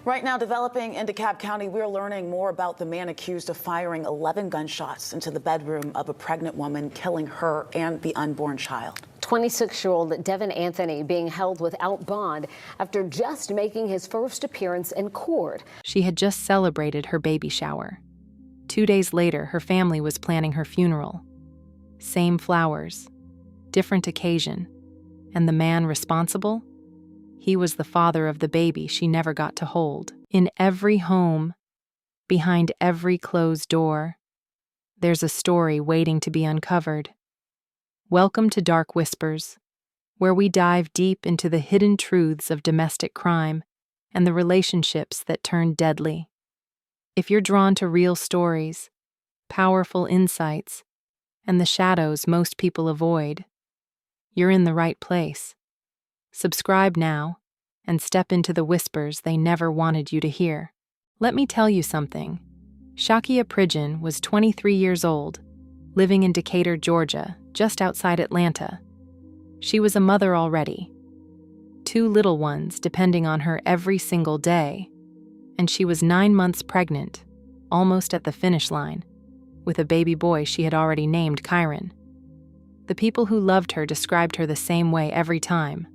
Right now, developing in DeKalb County, we're learning more about the man accused of firing 11 gunshots into the bedroom of a pregnant woman, killing her and the unborn child. 26-year-old Devin Anthony being held without bond after just making his first appearance in court. She had just celebrated her baby shower. 2 days later, her family was planning her funeral. Same flowers, different occasion, and the man responsible? He was the father of the baby she never got to hold. In every home, behind every closed door, there's a story waiting to be uncovered. Welcome to Dark Whispers, where we dive deep into the hidden truths of domestic crime and the relationships that turn deadly. If you're drawn to real stories, powerful insights, and the shadows most people avoid, you're in the right place. Subscribe now and step into the whispers they never wanted you to hear. Let me tell you something. Shakiya Pridgen was 23 years old, living in Decatur, Georgia, just outside Atlanta. She was a mother already. 2 little ones depending on her every single day, and she was 9 months pregnant, almost at the finish line, with a baby boy she had already named Kyron. The people who loved her described her the same way every time.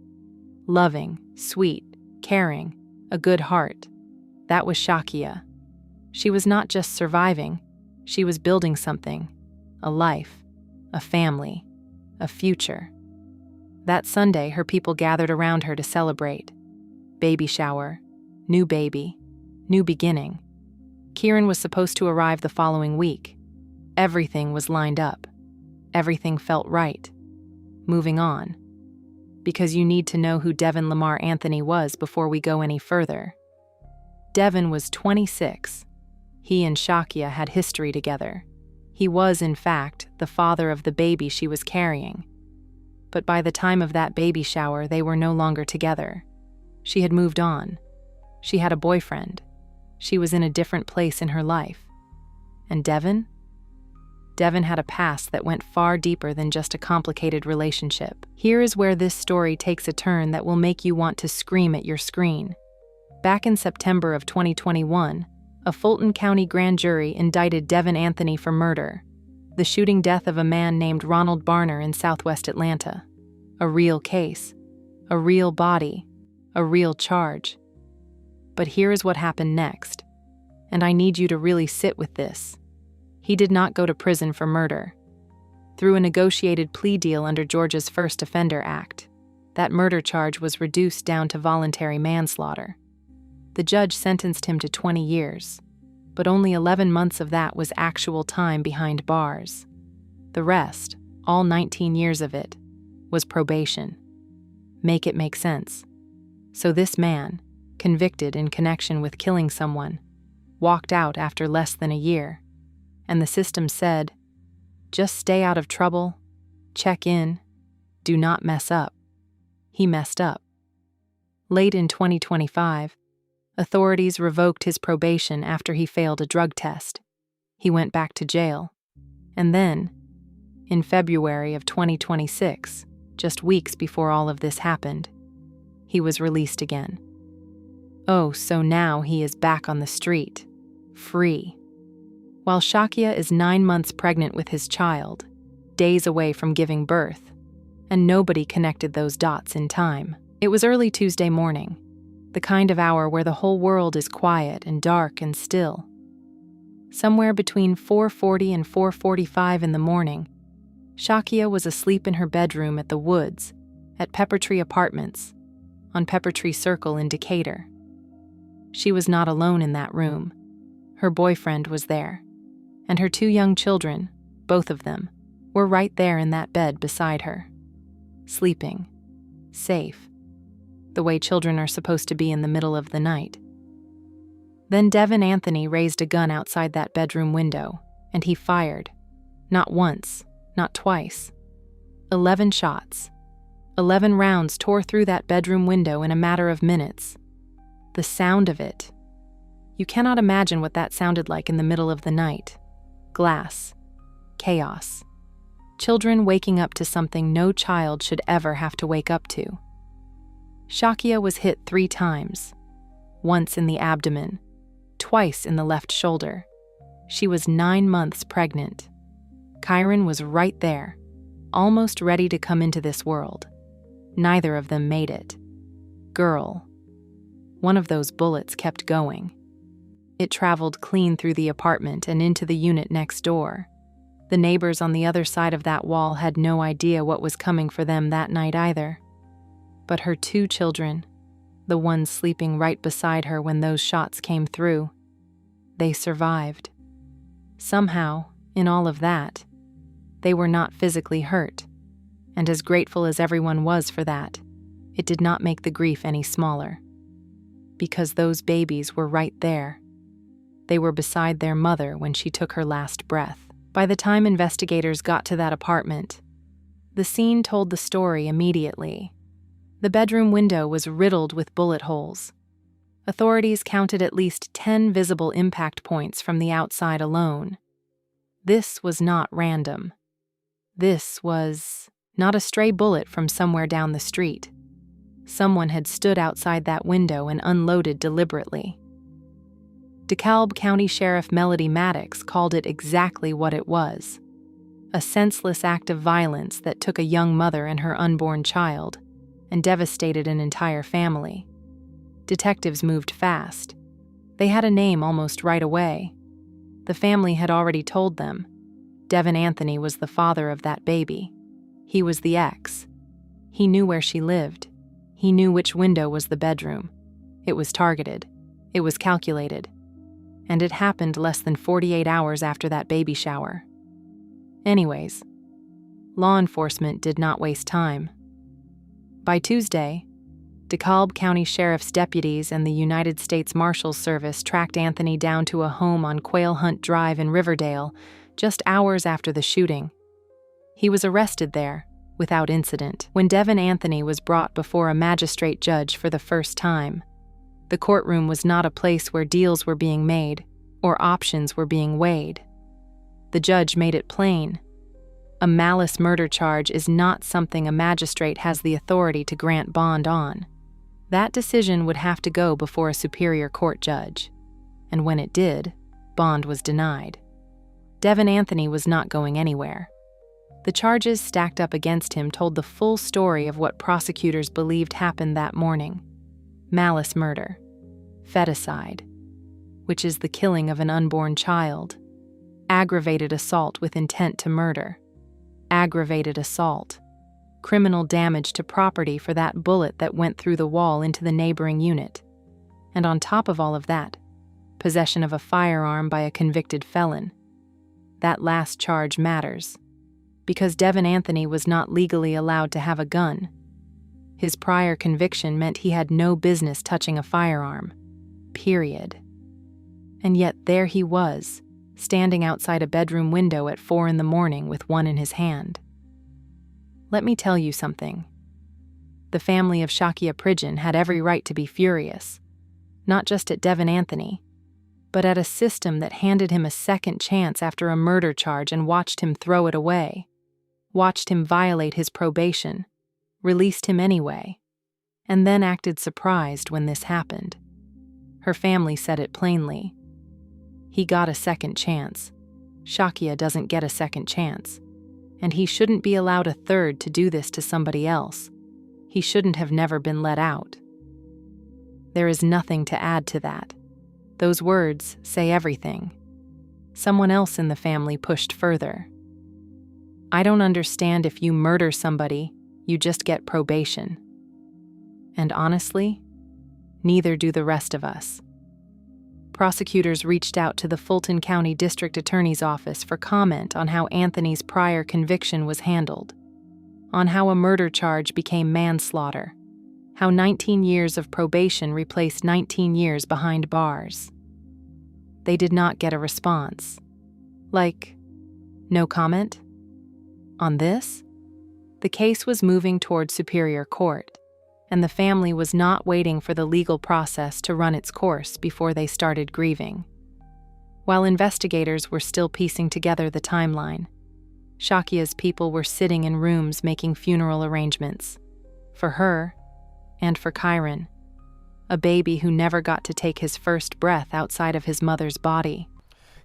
Loving, sweet, caring, a good heart. That was Shakiya. She was not just surviving, she was building something. A life, a family, a future. That Sunday, her people gathered around her to celebrate. Baby shower, new baby, new beginning. Kyron was supposed to arrive the following week. Everything was lined up. Everything felt right. Moving on. Because you need to know who Devin Lamar Anthony was before we go any further. Devin was 26. He and Shakiya had history together. He was, in fact, the father of the baby she was carrying. But by the time of that baby shower, they were no longer together. She had moved on. She had a boyfriend. She was in a different place in her life. And Devin? Devin had a past that went far deeper than just a complicated relationship. Here is where this story takes a turn that will make you want to scream at your screen. Back in September of 2021, a Fulton County grand jury indicted Devin Anthony for murder, the shooting death of a man named Ronald Barner in southwest Atlanta. A real case, a real body, a real charge. But here is what happened next, and I need you to really sit with this. He did not go to prison for murder. Through a negotiated plea deal under Georgia's First Offender Act, that murder charge was reduced down to voluntary manslaughter. The judge sentenced him to 20 years, but only 11 months of that was actual time behind bars. The rest, all 19 years of it, was probation. Make it make sense. So this man, convicted in connection with killing someone, walked out after less than a year. And the system said, just stay out of trouble, check in, do not mess up. He messed up. Late in 2025, authorities revoked his probation after he failed a drug test. He went back to jail. And then, in February of 2026, just weeks before all of this happened, he was released again. Oh, so now he is back on the street, free. While Shakiya is 9 months pregnant with his child, days away from giving birth, and nobody connected those dots in time. It was early Tuesday morning, the kind of hour where the whole world is quiet and dark and still. Somewhere between 4:40 and 4:45 in the morning, Shakiya was asleep in her bedroom at the Woods, at Peppertree Apartments, on Peppertree Circle in Decatur. She was not alone in that room. Her boyfriend was there. And her 2 young children, both of them, were right there in that bed beside her. Sleeping. Safe. The way children are supposed to be in the middle of the night. Then Devin Anthony raised a gun outside that bedroom window, and he fired. Not once, not twice. 11 shots. 11 rounds tore through that bedroom window in a matter of minutes. The sound of it. You cannot imagine what that sounded like in the middle of the night. Glass. Chaos. Children waking up to something no child should ever have to wake up to. Shakiya was hit 3 times. once in the abdomen, twice in the left shoulder. She was 9 months pregnant. Kyron was right there, almost ready to come into this world. Neither of them made it. Girl. One of those bullets kept going. It traveled clean through the apartment and into the unit next door. The neighbors on the other side of that wall had no idea what was coming for them that night either. But her 2 children, the ones sleeping right beside her when those shots came through, they survived. Somehow, in all of that, they were not physically hurt, and as grateful as everyone was for that, it did not make the grief any smaller. Because those babies were right there. They were beside their mother when she took her last breath. By the time investigators got to that apartment, the scene told the story immediately. The bedroom window was riddled with bullet holes. Authorities counted at least 10 visible impact points from the outside alone. This was not random. This was not a stray bullet from somewhere down the street. Someone had stood outside that window and unloaded deliberately. DeKalb County Sheriff Melody Maddox called it exactly what it was: a senseless act of violence that took a young mother and her unborn child and devastated an entire family. Detectives moved fast. They had a name almost right away. The family had already told them. Devin Anthony was the father of that baby. He was the ex. He knew where she lived. He knew which window was the bedroom. It was targeted. It was calculated. And it happened less than 48 hours after that baby shower. Anyways, law enforcement did not waste time. By Tuesday, DeKalb County Sheriff's deputies and the United States Marshals Service tracked Anthony down to a home on Quail Hunt Drive in Riverdale just hours after the shooting. He was arrested there, without incident, when Devin Anthony was brought before a magistrate judge for the first time. The courtroom was not a place where deals were being made or options were being weighed. The judge made it plain. A malice murder charge is not something a magistrate has the authority to grant bond on. That decision would have to go before a superior court judge. And when it did, bond was denied. Devin Anthony was not going anywhere. The charges stacked up against him told the full story of what prosecutors believed happened that morning. Malice murder, feticide, which is the killing of an unborn child, aggravated assault with intent to murder, aggravated assault, criminal damage to property for that bullet that went through the wall into the neighboring unit, and on top of all of that, possession of a firearm by a convicted felon. That last charge matters, because Devin Anthony was not legally allowed to have a gun. His prior conviction meant he had no business touching a firearm. Period. And yet there he was, standing outside a bedroom window at 4 a.m. with one in his hand. Let me tell you something. The family of Shakiya Pridgen had every right to be furious, not just at Devin Anthony, but at a system that handed him a second chance after a murder charge and watched him throw it away, watched him violate his probation, released him anyway, and then acted surprised when this happened. Her family said it plainly. He got a second chance. Shakiya doesn't get a second chance. And he shouldn't be allowed a third to do this to somebody else. He shouldn't have never been let out. There is nothing to add to that. Those words say everything. Someone else in the family pushed further. I don't understand if you murder somebody, you just get probation. And honestly, neither do the rest of us. Prosecutors reached out to the Fulton County District Attorney's Office for comment on how Anthony's prior conviction was handled, on how a murder charge became manslaughter, how 19 years of probation replaced 19 years behind bars. They did not get a response. Like, no comment? On this, the case was moving toward Superior Court, and the family was not waiting for the legal process to run its course before they started grieving. While investigators were still piecing together the timeline, Shakiya's people were sitting in rooms making funeral arrangements, for her and for Kyron. a baby who never got to take his first breath outside of his mother's body.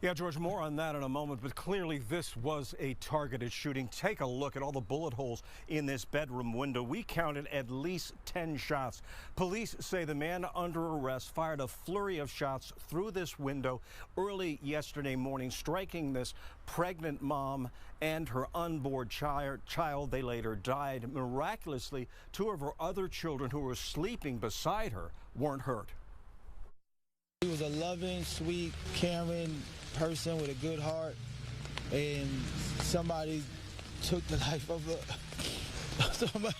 Yeah, George, more on that in a moment, but clearly this was a targeted shooting. Take a look at all the bullet holes in this bedroom window. We counted at least 10 shots. Police say the man under arrest fired a flurry of shots through this window early yesterday morning, striking this pregnant mom and her unborn child. They later died. Miraculously, two of her other children who were sleeping beside her weren't hurt. He was a loving, sweet, caring person with a good heart, and somebody took the life of somebody.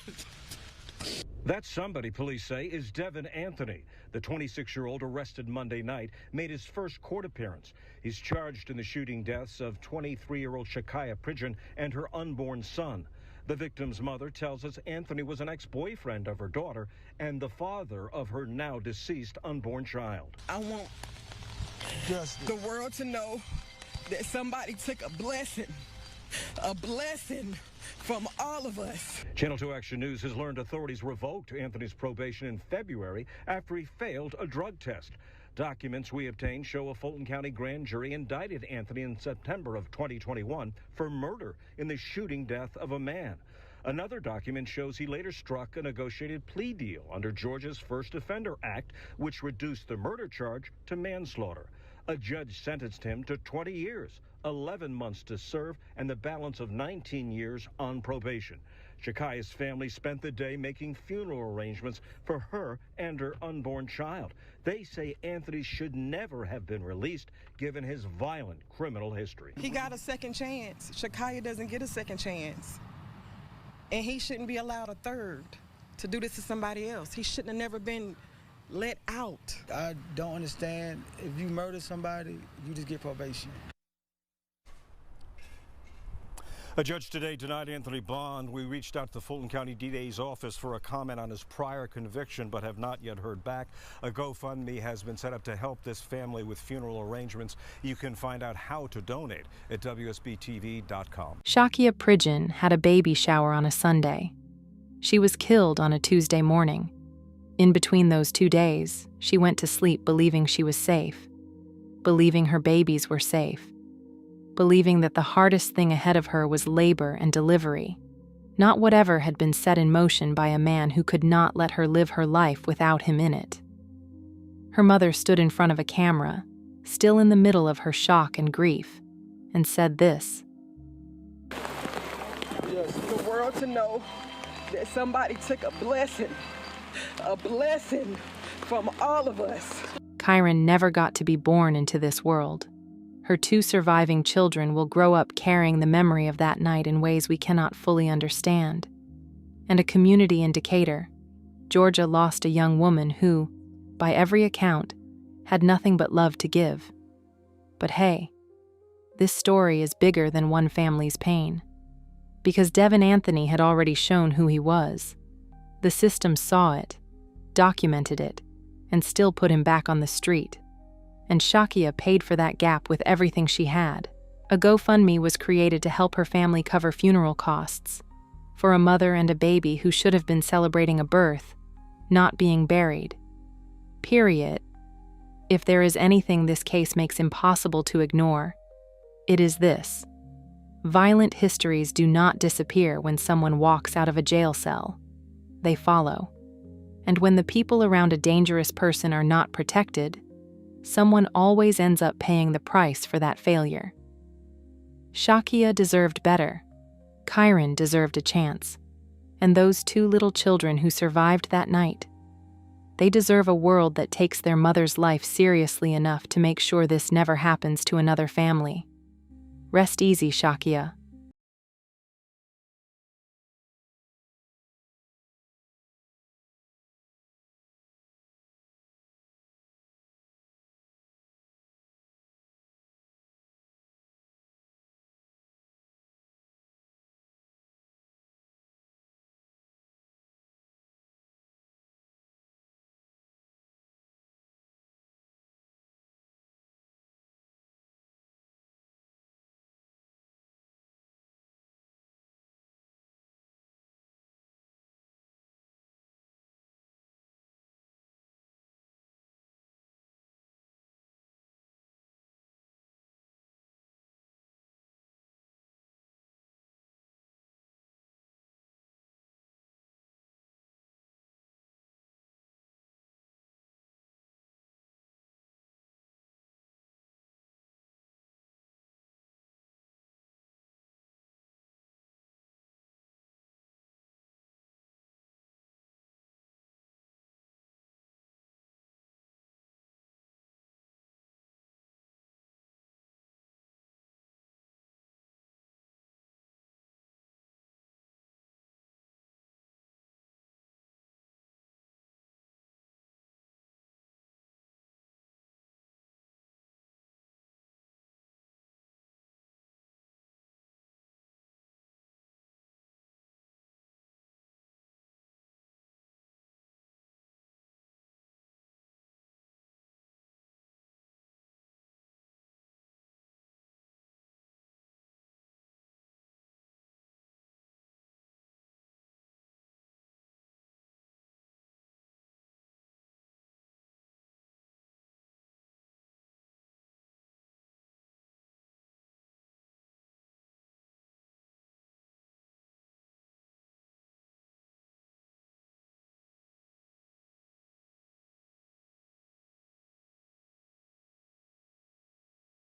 That somebody, police say, is Devin Anthony. The 26-year-old arrested Monday night made his first court appearance. He's charged in the shooting deaths of 23-year-old Shakiya Pridgen and her unborn son. The victim's mother tells us Anthony was an ex-boyfriend of her daughter and the father of her now deceased unborn child. I want the world to know that somebody took a blessing from all of us. Channel 2 Action News has learned authorities revoked Anthony's probation in February after he failed a drug test. Documents we obtained show a Fulton County grand jury indicted Anthony in September of 2021 for murder in the shooting death of a man. Another document shows he later struck a negotiated plea deal under Georgia's First Offender Act, which reduced the murder charge to manslaughter. A judge sentenced him to 20 years, 11 months to serve, and the balance of 19 years on probation. Shakiya's family spent the day making funeral arrangements for her and her unborn child. They say Anthony should never have been released given his violent criminal history. He got a second chance. Shakiya doesn't get a second chance. And he shouldn't be allowed a third to do this to somebody else. He shouldn't have never been let out. I don't understand. If you murder somebody, you just get probation. A judge today denied Anthony bond. We reached out to the Fulton County DA's office for a comment on his prior conviction, but have not yet heard back. A GoFundMe has been set up to help this family with funeral arrangements. You can find out how to donate at WSBTV.com. Shakiya Pridgen had a baby shower on a Sunday. She was killed on a Tuesday morning. In between those 2 days, she went to sleep believing she was safe, believing her babies were safe, believing that the hardest thing ahead of her was labor and delivery, not whatever had been set in motion by a man who could not let her live her life without him in it. Her mother stood in front of a camera, still in the middle of her shock and grief, and said this. Yes, the world to know that somebody took a blessing from all of us. Kyron never got to be born into this world. Her 2 surviving children will grow up carrying the memory of that night in ways we cannot fully understand. And a community indicator, Georgia lost a young woman who, by every account, had nothing but love to give. But hey, this story is bigger than one family's pain. Because Devin Anthony had already shown who he was. The system saw it, documented it, and still put him back on the street. And Shakiya paid for that gap with everything she had. A GoFundMe was created to help her family cover funeral costs for a mother and a baby who should have been celebrating a birth, not being buried. Period. If there is anything this case makes impossible to ignore, it is this. Violent histories do not disappear when someone walks out of a jail cell. They follow. And when the people around a dangerous person are not protected, someone always ends up paying the price for that failure. Shakiya deserved better. Kyron deserved a chance. And those 2 little children who survived that night, they deserve a world that takes their mother's life seriously enough to make sure this never happens to another family. Rest easy, Shakiya.